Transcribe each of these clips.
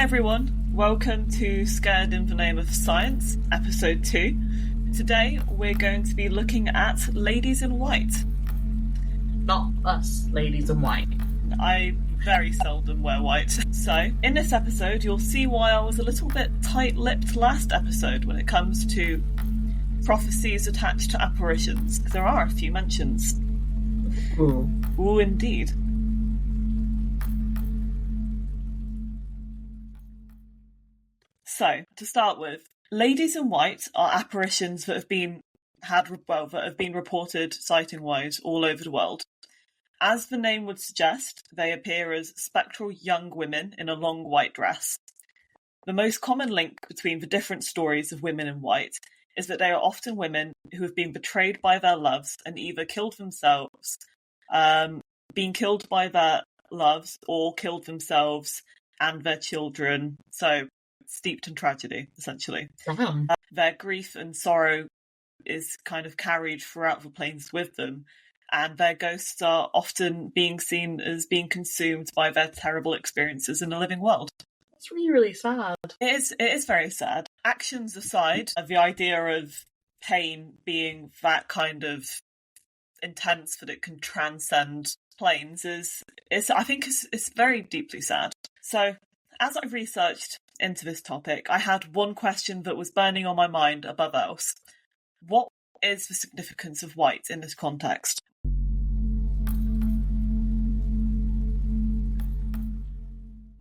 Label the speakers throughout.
Speaker 1: everyone, welcome to Scared in the Name of Science, episode 2. Today we're going to be looking at ladies in white.
Speaker 2: Not us, ladies in white.
Speaker 1: I very seldom wear white. So, in this episode you'll see why I was a little bit tight-lipped last episode when it comes to prophecies attached to apparitions. There are a few mentions. Ooh, indeed. So, to start with, ladies in white are apparitions that have been reported sighting-wise all over the world. As the name would suggest, they appear as spectral young women in a long white dress. The most common link between the different stories of women in white is that they are often women who have been betrayed by their loves and either killed themselves, been killed by their loves, or killed themselves and their children. So, steeped in tragedy, essentially. Their grief and sorrow is kind of carried throughout the planes with them, and their ghosts are often being seen as being consumed by their terrible experiences in the living world.
Speaker 2: It's really, really sad.
Speaker 1: It is very sad. Actions aside, the idea of pain being that kind of intense that it can transcend planes is I think it's very deeply sad. So, as I researched into this topic, I had one question that was burning on my mind above else. What is the significance of white in this context?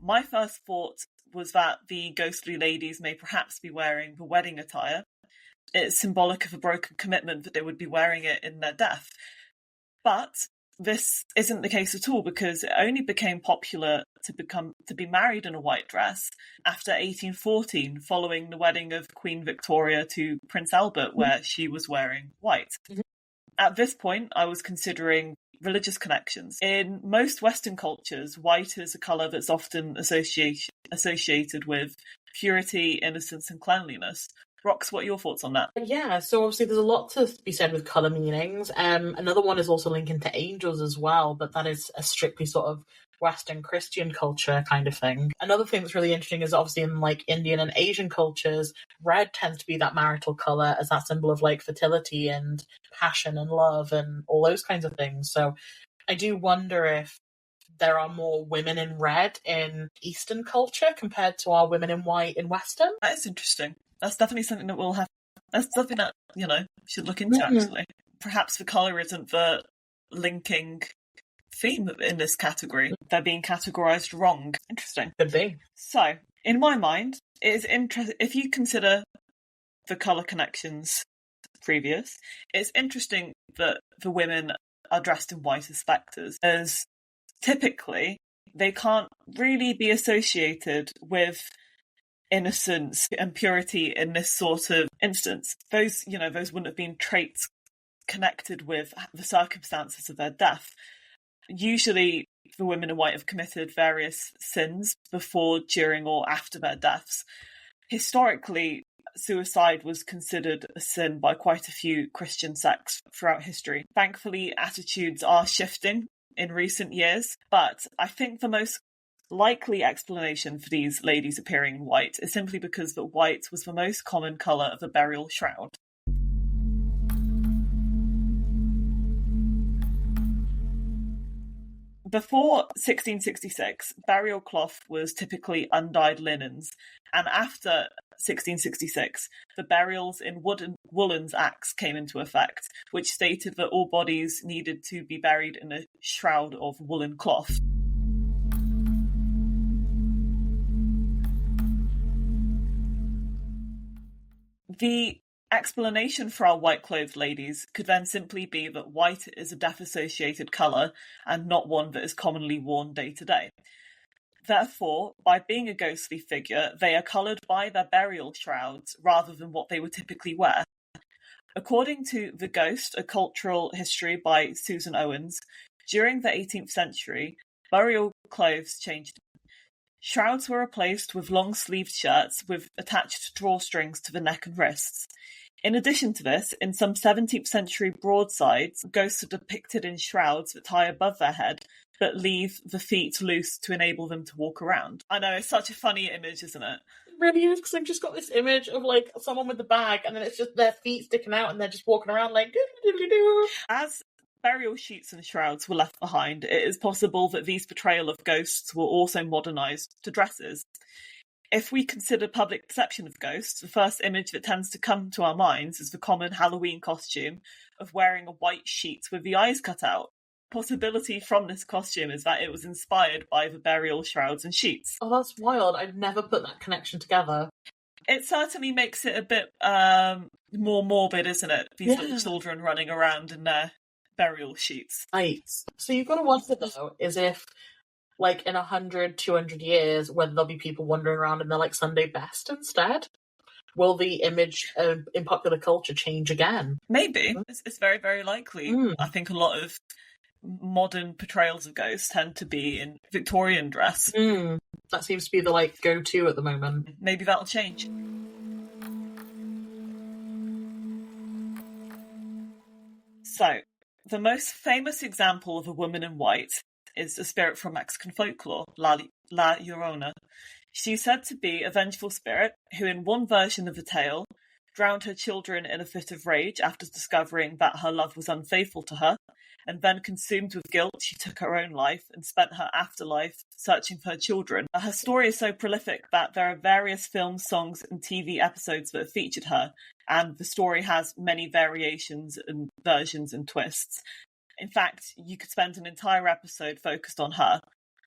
Speaker 1: My first thought was that the ghostly ladies may perhaps be wearing the wedding attire. It's symbolic of a broken commitment that they would be wearing it in their death. But this isn't the case at all, because it only became popular to be married in a white dress after 1814, following the wedding of Queen Victoria to Prince Albert, where she was wearing white. At this point, I was considering religious connections. In most Western cultures, white is a colour that's often associated with purity, innocence, and cleanliness. Rox, what are your thoughts on that?
Speaker 2: Yeah, so obviously there's a lot to be said with colour meanings. Another one is also linking to angels as well, but that is a strictly sort of Western Christian culture kind of thing. Another thing that's really interesting is obviously in like Indian and Asian cultures, red tends to be that marital colour as that symbol of like fertility and passion and love and all those kinds of things. So I do wonder if there are more women in red in Eastern culture compared to our women in white in Western.
Speaker 1: That is interesting. That's definitely something that we'll have. That's something that, should look into, actually. Perhaps the colour isn't the linking theme in this category. They're being categorised wrong. Interesting.
Speaker 2: Could be.
Speaker 1: So, in my mind, it is interesting. If you consider the colour connections previous, it's interesting that the women are dressed in white as spectres, as typically they can't really be associated with innocence and purity in this sort of instance. Those wouldn't have been traits connected with the circumstances of their death. Usually the women in white have committed various sins before, during, or after their deaths. Historically, suicide was considered a sin by quite a few Christian sects throughout history. Thankfully, attitudes are shifting in recent years, but I think the most likely explanation for these ladies appearing in white is simply because that white was the most common colour of the burial shroud. Before 1666, burial cloth was typically undyed linens, and after 1666, the Burials in Woolens Acts came into effect, which stated that all bodies needed to be buried in a shroud of woolen cloth. The explanation for our white-clothed ladies could then simply be that white is a death-associated colour and not one that is commonly worn day to day. Therefore, by being a ghostly figure, they are coloured by their burial shrouds rather than what they would typically wear. According to The Ghost, A Cultural History by Susan Owens, during the 18th century, burial clothes changed. Shrouds were replaced with long-sleeved shirts with attached drawstrings to the neck and wrists. In addition to this, in some 17th century broadsides, ghosts are depicted in shrouds that tie above their head, but leave the feet loose to enable them to walk around. I know, it's such a funny image, isn't it?
Speaker 2: It really is, because I've just got this image of like someone with the bag, and then it's just their feet sticking out, and they're just walking around like doo-doo-doo-doo.
Speaker 1: As burial sheets and shrouds were left behind, it is possible that these portrayal of ghosts were also modernised to dresses. If we consider public perception of ghosts, the first image that tends to come to our minds is the common Halloween costume of wearing a white sheet with the eyes cut out. Possibility from this costume is that it was inspired by the burial shrouds and sheets.
Speaker 2: Oh, that's wild. I'd never put that connection together.
Speaker 1: It certainly makes it a bit more morbid, isn't it? These little children running around in their burial sheets.
Speaker 2: Right. So you've got to wonder, though, is if, like, in 100, 200 years, whether there'll be people wandering around in their, like, Sunday best instead? Will the image in popular culture change again?
Speaker 1: Maybe. It's very, very likely. I think a lot of modern portrayals of ghosts tend to be in Victorian dress.
Speaker 2: That seems to be the, like, go-to at the moment.
Speaker 1: Maybe that'll change. So, the most famous example of a woman in white is a spirit from Mexican folklore, La Llorona. She's said to be a vengeful spirit who, in one version of the tale, drowned her children in a fit of rage after discovering that her love was unfaithful to her, and then, consumed with guilt, she took her own life and spent her afterlife searching for her children. Her story is so prolific that there are various films, songs, and TV episodes that have featured her, and the story has many variations and versions and twists. In fact, you could spend an entire episode focused on her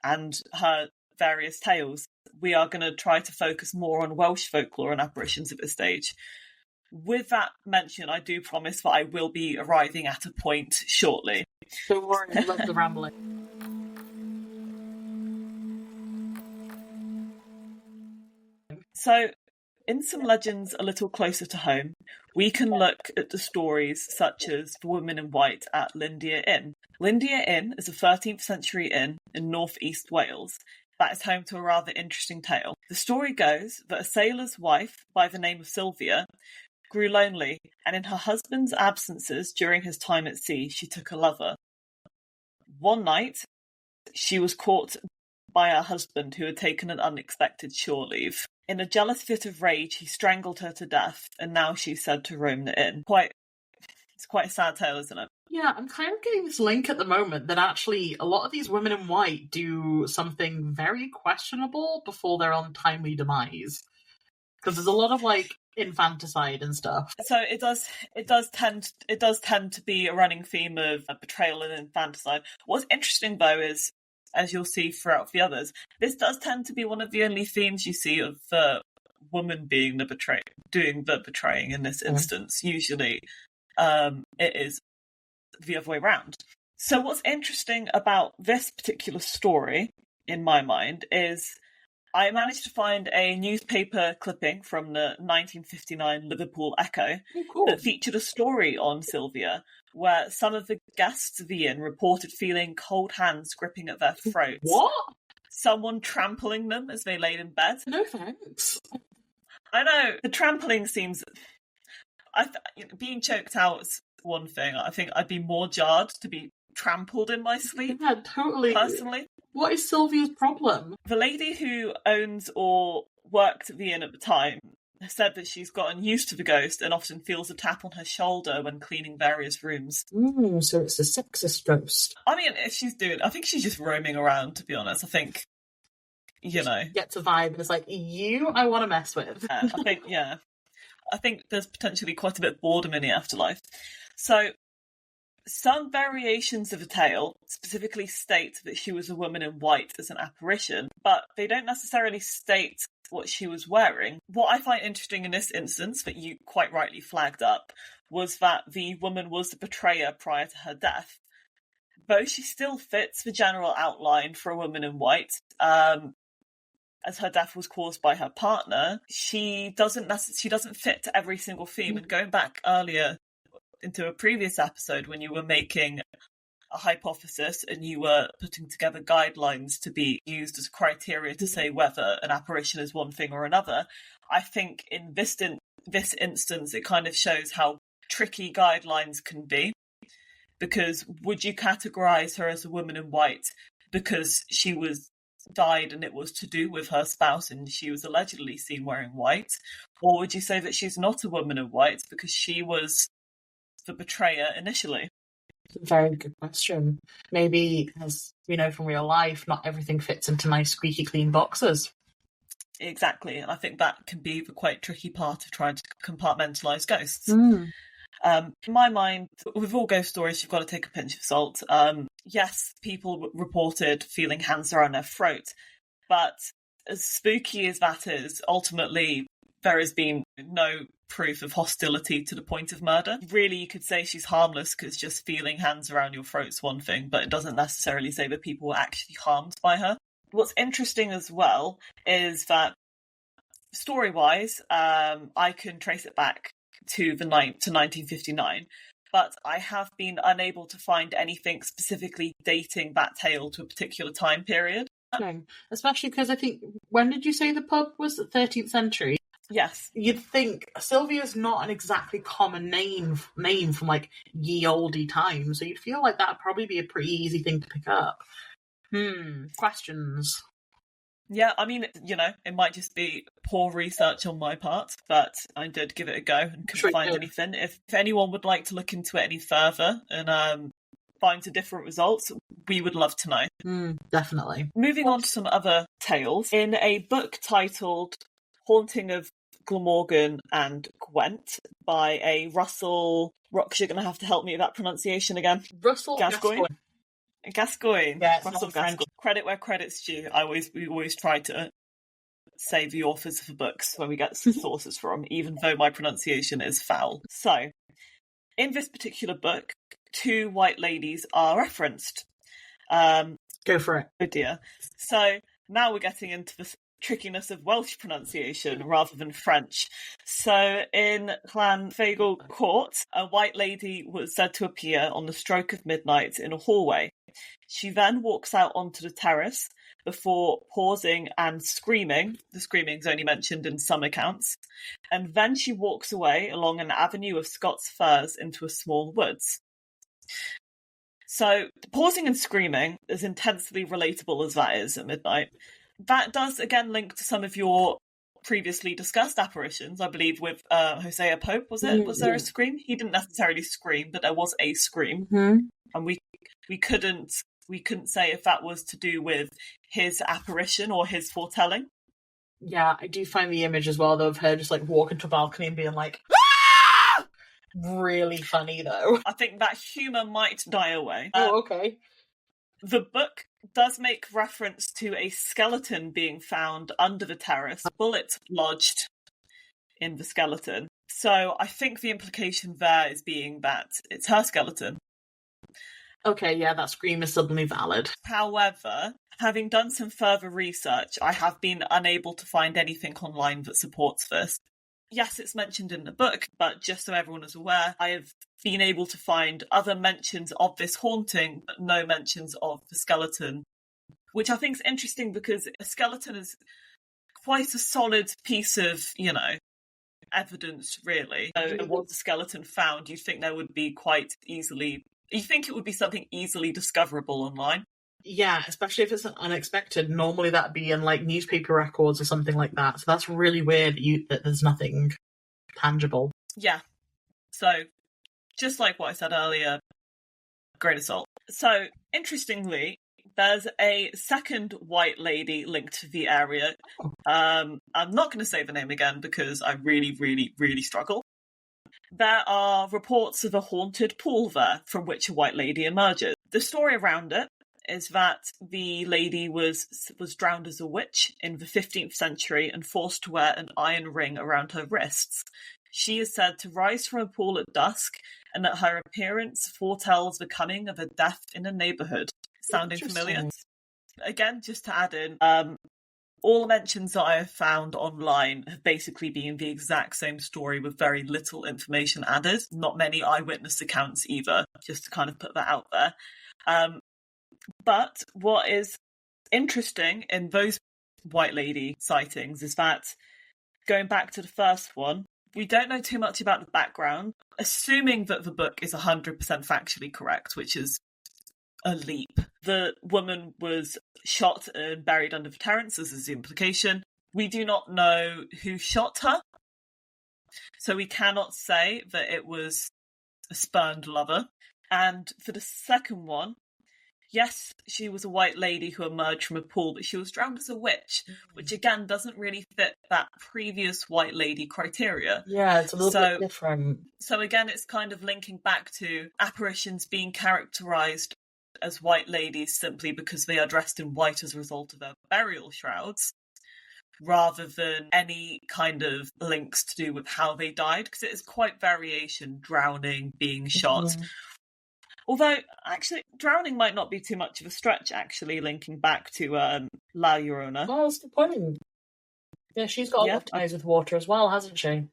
Speaker 1: and her various tales. We are going to try to focus more on Welsh folklore and apparitions at this stage. With that mention, I do promise that I will be arriving at a point shortly.
Speaker 2: Don't worry, I love the rambling.
Speaker 1: So, in some legends a little closer to home, we can look at the stories such as The Woman in White at Llindir Inn. Llindir Inn is a 13th century inn in north-east Wales that is home to a rather interesting tale. The story goes that a sailor's wife by the name of Sylvia grew lonely, and in her husband's absences during his time at sea, she took a lover. One night, she was caught by her husband, who had taken an unexpected shore leave. In a jealous fit of rage, he strangled her to death, and now she's said to roam the inn. It's quite a sad tale, isn't it?
Speaker 2: Yeah, I'm kind of getting this link at the moment that actually a lot of these women in white do something very questionable before their untimely demise. Because there's a lot of, like, infanticide and stuff.
Speaker 1: So it does tend to be a running theme of betrayal and infanticide. What's interesting though is, as you'll see throughout the others, this does tend to be one of the only themes you see of the woman being doing the betraying in this instance. Usually it is the other way around. So what's interesting about this particular story, in my mind, is I managed to find a newspaper clipping from the 1959 Liverpool Echo that featured a story on Sylvia, where some of the guests of the inn reported feeling cold hands gripping at their throats.
Speaker 2: What?
Speaker 1: Someone trampling them as they laid in bed.
Speaker 2: No thanks.
Speaker 1: I know, the trampling seems... being choked out is one thing. I think I'd be more jarred to be trampled in my sleep.
Speaker 2: Yeah, totally.
Speaker 1: Personally.
Speaker 2: What is Sylvia's problem?
Speaker 1: The lady who owns or worked at the inn at the time said that she's gotten used to the ghost and often feels a tap on her shoulder when cleaning various rooms.
Speaker 2: So it's a sexist ghost.
Speaker 1: I mean, if she's I think she's just roaming around, to be honest. I think,
Speaker 2: Gets a vibe and it's like, I want to mess with.
Speaker 1: I think there's potentially quite a bit of boredom in the afterlife. So, some variations of the tale specifically state that she was a woman in white as an apparition, but they don't necessarily state what she was wearing. What I find interesting in this instance, that you quite rightly flagged up, was that the woman was the betrayer prior to her death. Though she still fits the general outline for a woman in white, as her death was caused by her partner, she doesn't fit to every single theme. And going back earlier into a previous episode when you were making a hypothesis and you were putting together guidelines to be used as criteria to say whether an apparition is one thing or another, I think in this instance it kind of shows how tricky guidelines can be. Because would you categorise her as a woman in white because she was died and it was to do with her spouse and she was allegedly seen wearing white? Or would you say that she's not a woman in white because she was the betrayer initially?
Speaker 2: Very good question. Maybe, as we know from real life, not everything fits into nice squeaky clean boxes.
Speaker 1: Exactly, and I think that can be the quite tricky part of trying to compartmentalise ghosts. In my mind, with all ghost stories, you've got to take a pinch of salt. Yes, people reported feeling hands around their throat, but as spooky as that is, ultimately there has been no proof of hostility to the point of murder. Really, you could say she's harmless because just feeling hands around your throat's one thing, but it doesn't necessarily say that people were actually harmed by her. What's interesting as well is that story-wise, I can trace it back to 1959, but I have been unable to find anything specifically dating that tale to a particular time period.
Speaker 2: Especially because I think, when did you say the pub was? The 13th century?
Speaker 1: Yes.
Speaker 2: You'd think Sylvia's not an exactly common name from like ye olde times, so you'd feel like that'd probably be a pretty easy thing to pick up. Questions.
Speaker 1: Yeah, I mean, it might just be poor research on my part, but I did give it a go and couldn't find anything. If anyone would like to look into it any further and find a different results, we would love to know.
Speaker 2: Definitely.
Speaker 1: Moving on to some other tales. In a book titled Haunting of Glamorgan and Gwent by a Russell... Rox, you're going to have to help me with that pronunciation again.
Speaker 2: Russell Gascoigne.
Speaker 1: Gascoigne.
Speaker 2: Yeah,
Speaker 1: Russell Gascoigne. Credit where credit's due. We always try to say the authors of the books when we get sources from, even though my pronunciation is foul. So, in this particular book, 2 white ladies are referenced.
Speaker 2: Go for it.
Speaker 1: Oh dear. So, now we're getting into the trickiness of Welsh pronunciation rather than French. So in Llanfagel Court, a white lady was said to appear on the stroke of midnight in a hallway. She then walks out onto the terrace before pausing and screaming. The screaming is only mentioned in some accounts. And then she walks away along an avenue of Scots firs into a small woods. So pausing and screaming, as intensely relatable as that is at midnight, that does again link to some of your previously discussed apparitions, I believe, with Hosea Pope. Was there a scream? He didn't necessarily scream, but there was a scream, and we couldn't say if that was to do with his apparition or his foretelling.
Speaker 2: Yeah, I do find the image as well, though, of her just like walking to a balcony and being like, "Ah!" Really funny, though.
Speaker 1: I think that humour might die away.
Speaker 2: Okay.
Speaker 1: The book does make reference to a skeleton being found under the terrace, bullets lodged in the skeleton. So I think the implication there is being that it's her skeleton.
Speaker 2: Okay, yeah, that scream is suddenly valid.
Speaker 1: However, having done some further research, I have been unable to find anything online that supports this. Yes, it's mentioned in the book, but just so everyone is aware, I have been able to find other mentions of this haunting, but no mentions of the skeleton, which I think is interesting because a skeleton is quite a solid piece of, evidence, really. So was the skeleton found, you think there would be you think it would be something easily discoverable online?
Speaker 2: Yeah, especially if it's unexpected. Normally that'd be in like newspaper records or something like that. So that's really weird that there's nothing tangible.
Speaker 1: Yeah. So, just like what I said earlier, grain of salt. So, interestingly, there's a second white lady linked to the area. I'm not going to say the name again because I really, really, really struggle. There are reports of a haunted pool there from which a white lady emerges. The story around it is that the lady was drowned as a witch in the 15th century and forced to wear an iron ring around her wrists. She is said to rise from a pool at dusk, and that her appearance foretells the coming of a death in a neighbourhood. Sounding familiar? Again, just to add in, all the mentions that I have found online have basically been the exact same story with very little information added. Not many eyewitness accounts either, just to kind of put that out there. But what is interesting in those white lady sightings is that, going back to the first one, we don't know too much about the background, assuming that the book is 100% factually correct, which is a leap the woman was shot and buried under the terrace, as is the implication. We do not know who shot her, so we cannot say that it was a spurned lover. And for the second one, yes, she was a white lady who emerged from a pool, but she was drowned as a witch, which again doesn't really fit that previous white lady criteria.
Speaker 2: Yeah, it's a little bit different.
Speaker 1: So again, it's kind of linking back to apparitions being characterised as white ladies simply because they are dressed in white as a result of their burial shrouds, rather than any kind of links to do with how they died, because it is quite variation, drowning, being shot. Mm-hmm. Although, actually, drowning might not be too much of a stretch, actually, linking back to La Llorona.
Speaker 2: Well, that's the point. Yeah, she's got a lot of ties with water as well, hasn't she?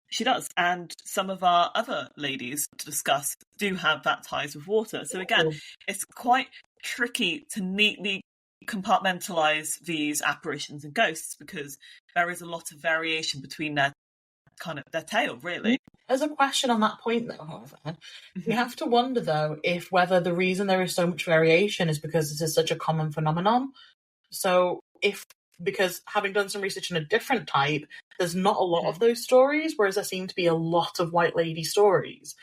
Speaker 1: She does. And some of our other ladies to discuss do have that ties with water. So again, it's quite tricky to neatly compartmentalize these apparitions and ghosts, because there is a lot of variation between their tale, really.
Speaker 2: There's a question on that point, though, however. We have to wonder, though, if whether the reason there is so much variation is because this is such a common phenomenon. So because having done some research in a different type, there's not a lot of those stories, whereas there seem to be a lot of white lady stories.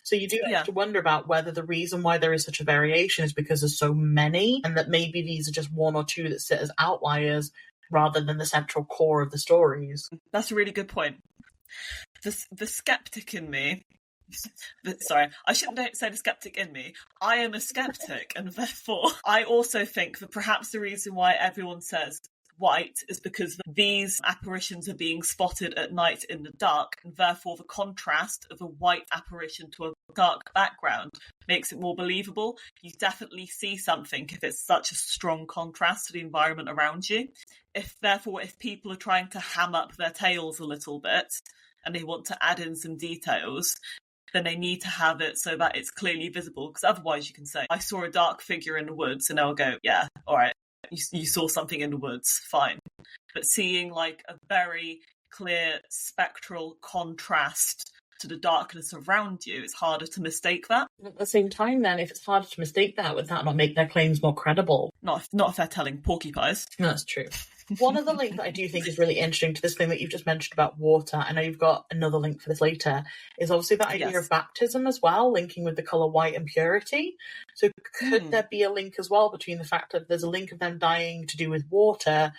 Speaker 2: So you do have to wonder about whether the reason why there is such a variation is because there's so many, and that maybe these are just one or two that sit as outliers rather than the central core of the stories.
Speaker 1: That's a really good point. The skeptic in me, sorry, I shouldn't say the skeptic in me. I am a skeptic, and therefore I also think that perhaps the reason why everyone says white is because these apparitions are being spotted at night in the dark, and therefore the contrast of a white apparition to a dark background makes it more believable. You definitely see something if it's such a strong contrast to the environment around you. If people are trying to ham up their tales a little bit and they want to add in some details, then they need to have it so that it's clearly visible, because otherwise you can say, I saw a dark figure in the woods, and they'll go, yeah, all right, you saw something in the woods, fine. But seeing like a very clear spectral contrast to the darkness around you, it's harder to mistake that.
Speaker 2: At the same time, then, if it's harder to mistake that, would that not make their claims more credible?
Speaker 1: Not if they're telling porcupines.
Speaker 2: That's true. One other link that I do think is really interesting to this thing that you've just mentioned about water, I know you've got another link for this later, is obviously that idea of baptism as well, linking with the colour white and purity. So could there be a link as well between the fact that there's a link of them dying to do with water?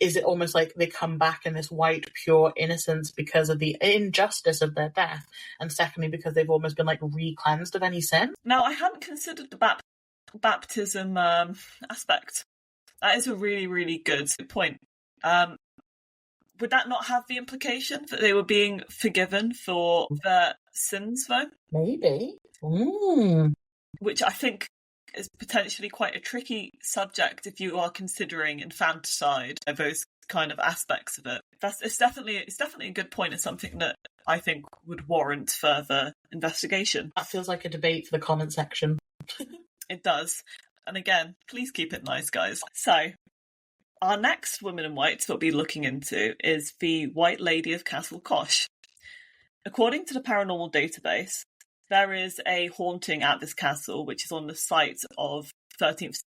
Speaker 2: Is it almost like they come back in this white, pure innocence because of the injustice of their death? And secondly, because they've almost been like re-cleansed of any sin?
Speaker 1: Now, I hadn't considered the baptism aspect. That is a really, really good point. Would that not have the implication that they were being forgiven for their sins, though?
Speaker 2: Maybe.
Speaker 1: Which I think is potentially quite a tricky subject if you are considering infanticide, those kind of aspects of it. It's definitely a good point. It's something that I think would warrant further investigation.
Speaker 2: That feels like a debate for the comment section.
Speaker 1: It does. And again, please keep it nice, guys. So, our next woman in white that we'll be looking into is the White Lady of Castle Cosh. According to the Paranormal Database, there is a haunting at this castle, which is on the site of 13th.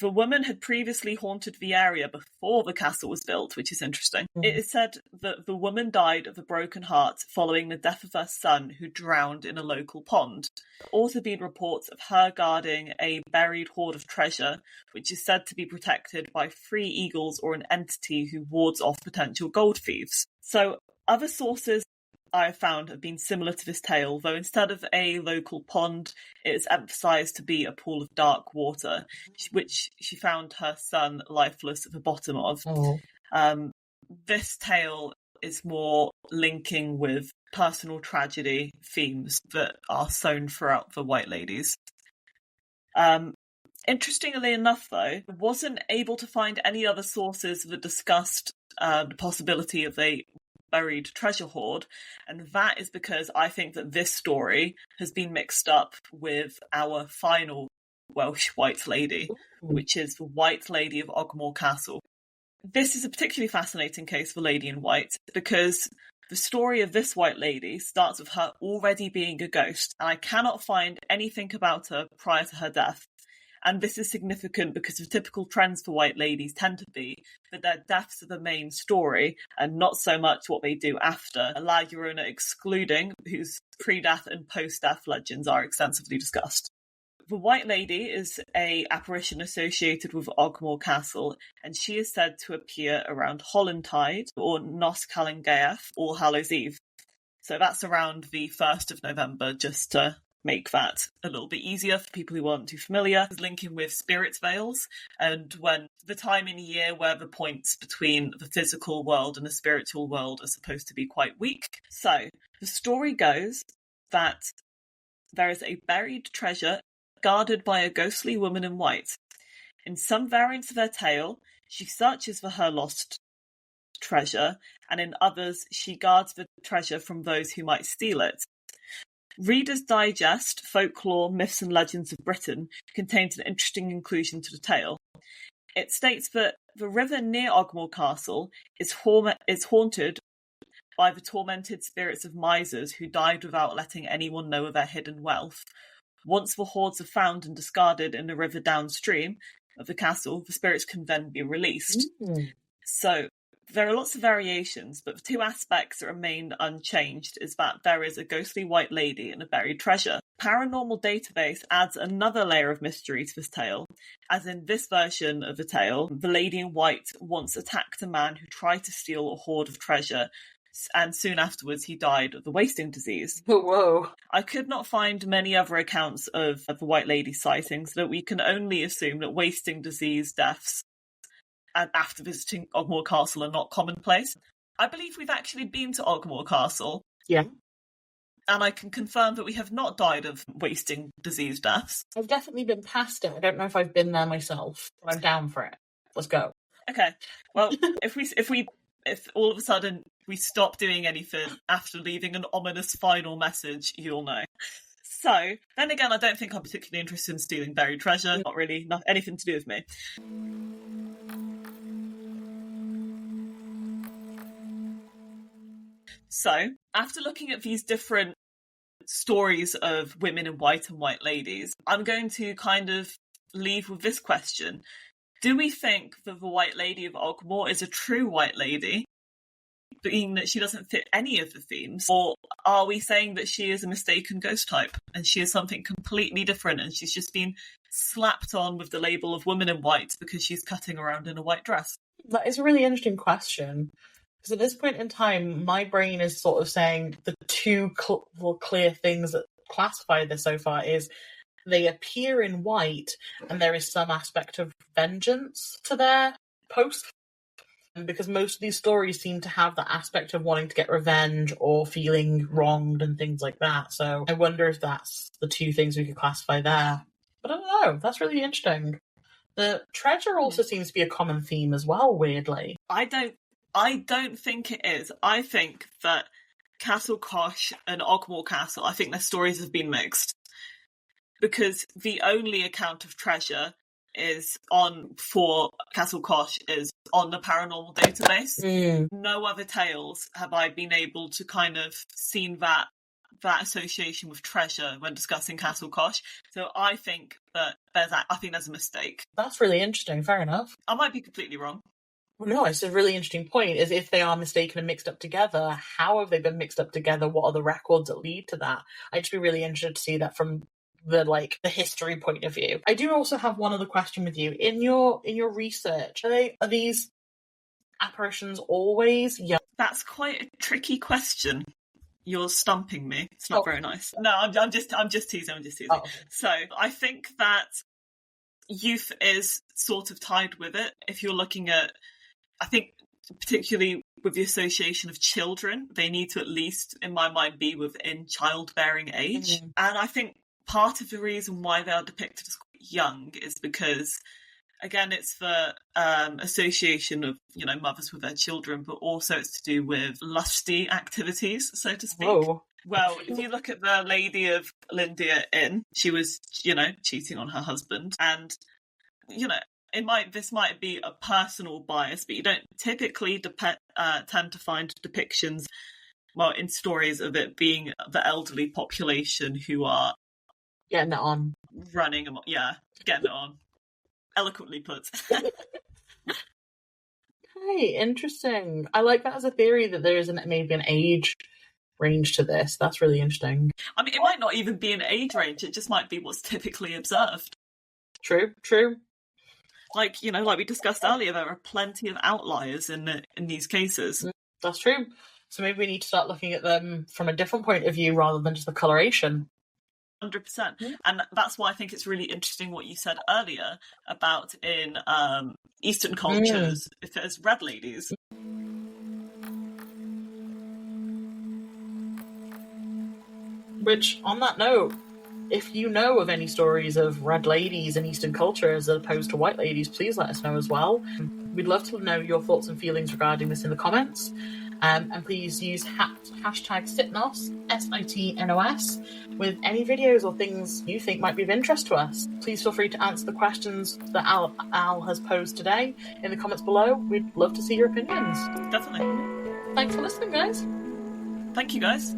Speaker 1: The woman had previously haunted the area before the castle was built, which is interesting. It is said that the woman died of a broken heart following the death of her son, who drowned in a local pond. There have also been reports of her guarding a buried hoard of treasure, which is said to be protected by 3 eagles or an entity who wards off potential gold thieves. So, other sources I have found have been similar to this tale, though instead of a local pond, it is emphasised to be a pool of dark water, which she found her son lifeless at the bottom of. This tale is more linking with personal tragedy themes that are sown throughout the White Ladies. Interestingly enough, though, I wasn't able to find any other sources that discussed the possibility of a buried treasure hoard, and that is because I think that this story has been mixed up with our final Welsh White Lady, which is the White Lady of Ogmore Castle. This is a particularly fascinating case for Lady in White because the story of this White Lady starts with her already being a ghost, and I cannot find anything about her prior to her death. And this is significant because the typical trends for white ladies tend to be that their deaths are the main story and not so much what they do after, La Llorona excluding, whose pre-death and post-death legends are extensively discussed. The White Lady is an apparition associated with Ogmore Castle, and she is said to appear around Hollantide or Nos Calangaeth, All Hallows Eve. So that's around the 1st of November, just to make that a little bit easier for people who aren't too familiar. It's linking with spirit veils, and when the time in the year where the points between the physical world and the spiritual world are supposed to be quite weak. So the story goes that there is a buried treasure guarded by a ghostly woman in white. In some variants of her tale, she searches for her lost treasure, and in others, she guards the treasure from those who might steal it. Reader's Digest, Folklore, Myths and Legends of Britain contains an interesting inclusion to the tale. It states that the river near Ogmore Castle is haunted by the tormented spirits of misers who died without letting anyone know of their hidden wealth. Once the hoards are found and discarded in the river downstream of the castle, the spirits can then be released. So there are lots of variations, but the two aspects that remain unchanged is that there is a ghostly white lady and a buried treasure. Paranormal Database adds another layer of mystery to this tale, as in this version of the tale, the lady in white once attacked a man who tried to steal a hoard of treasure, and soon afterwards he died of the wasting disease.
Speaker 2: Whoa.
Speaker 1: I could not find many other accounts of the White Lady sighting, so that we can only assume that wasting disease deaths and after visiting Ogmore Castle are not commonplace. I believe we've actually been to Ogmore Castle.
Speaker 2: Yeah.
Speaker 1: And I can confirm that we have not died of wasting disease deaths.
Speaker 2: I've definitely been past it. I don't know if I've been there myself, but I'm down for it. Let's go.
Speaker 1: Okay. Well, if all of a sudden we stop doing anything after leaving an ominous final message, you'll know. So, then again, I don't think I'm particularly interested in stealing buried treasure. Not really, anything to do with me. So, after looking at these different stories of women in white and white ladies, I'm going to kind of leave with this question. Do we think that the White Lady of Ogmore is a true white lady, being that she doesn't fit any of the themes? Or are we saying that she is a mistaken ghost type and she is something completely different and she's just been slapped on with the label of woman in white because she's cutting around in a white dress?
Speaker 2: That is a really interesting question. Because at this point in time, my brain is sort of saying the two clear things that classify this so far is they appear in white and there is some aspect of vengeance to their post. Because most of these stories seem to have that aspect of wanting to get revenge or feeling wronged and things like that. So I wonder if that's the two things we could classify there. But I don't know. That's really interesting. The treasure also seems to be a common theme as well, weirdly.
Speaker 1: I don't think it is. I think that Castle Kosh and Ogmore Castle, I think their stories have been mixed. Because the only account of treasure is for Castle Kosh is on the paranormal database. No other tales have I been able to kind of seen that association with treasure when discussing Castle Kosh. So I think that there's a mistake.
Speaker 2: That's really interesting. Fair enough.
Speaker 1: I might be completely wrong.
Speaker 2: Well, no, it's a really interesting point. Is if they are mistaken and mixed up together, how have they been mixed up together? What are the records that lead to that? I'd just be really interested to see that from the history point of view. I do also have one other question with you. In your research, are these apparitions always young?
Speaker 1: That's quite a tricky question. You're stumping me. It's not very nice. No, I'm just teasing. Oh. So I think that youth is sort of tied with it. If you're looking at, I think particularly with the association of children, they need to at least, in my mind, be within childbearing age. And I think part of the reason why they are depicted as young is because, again, it's the association of, mothers with their children, but also it's to do with lusty activities, so to speak.
Speaker 2: Whoa.
Speaker 1: Well, if you look at the lady of Llindir Inn, she was, cheating on her husband. And, this might be a personal bias, but you don't typically tend to find depictions, in stories of it being the elderly population who are
Speaker 2: getting it on.
Speaker 1: running, getting it on. Eloquently put.
Speaker 2: Hey, interesting. I like that as a theory that there isn't maybe an age range to this. That's really interesting.
Speaker 1: I mean, it might not even be an age range, it just might be what's typically observed.
Speaker 2: True.
Speaker 1: Like, like we discussed earlier, there are plenty of outliers in these cases.
Speaker 2: That's true. So maybe we need to start looking at them from a different point of view rather than just the coloration.
Speaker 1: 100%. And that's why I think it's really interesting what you said earlier about in Eastern cultures, if there's red ladies.
Speaker 2: Which, on that note, if you know of any stories of red ladies in Eastern culture as opposed to white ladies, please let us know as well. We'd love to know your thoughts and feelings regarding this in the comments. And please use hashtag Sitnos, SITNOS, with any videos or things you think might be of interest to us. Please feel free to answer the questions that Al has posed today in the comments below. We'd love to see your opinions.
Speaker 1: Definitely.
Speaker 2: Thanks for listening, guys.
Speaker 1: Thank you, guys.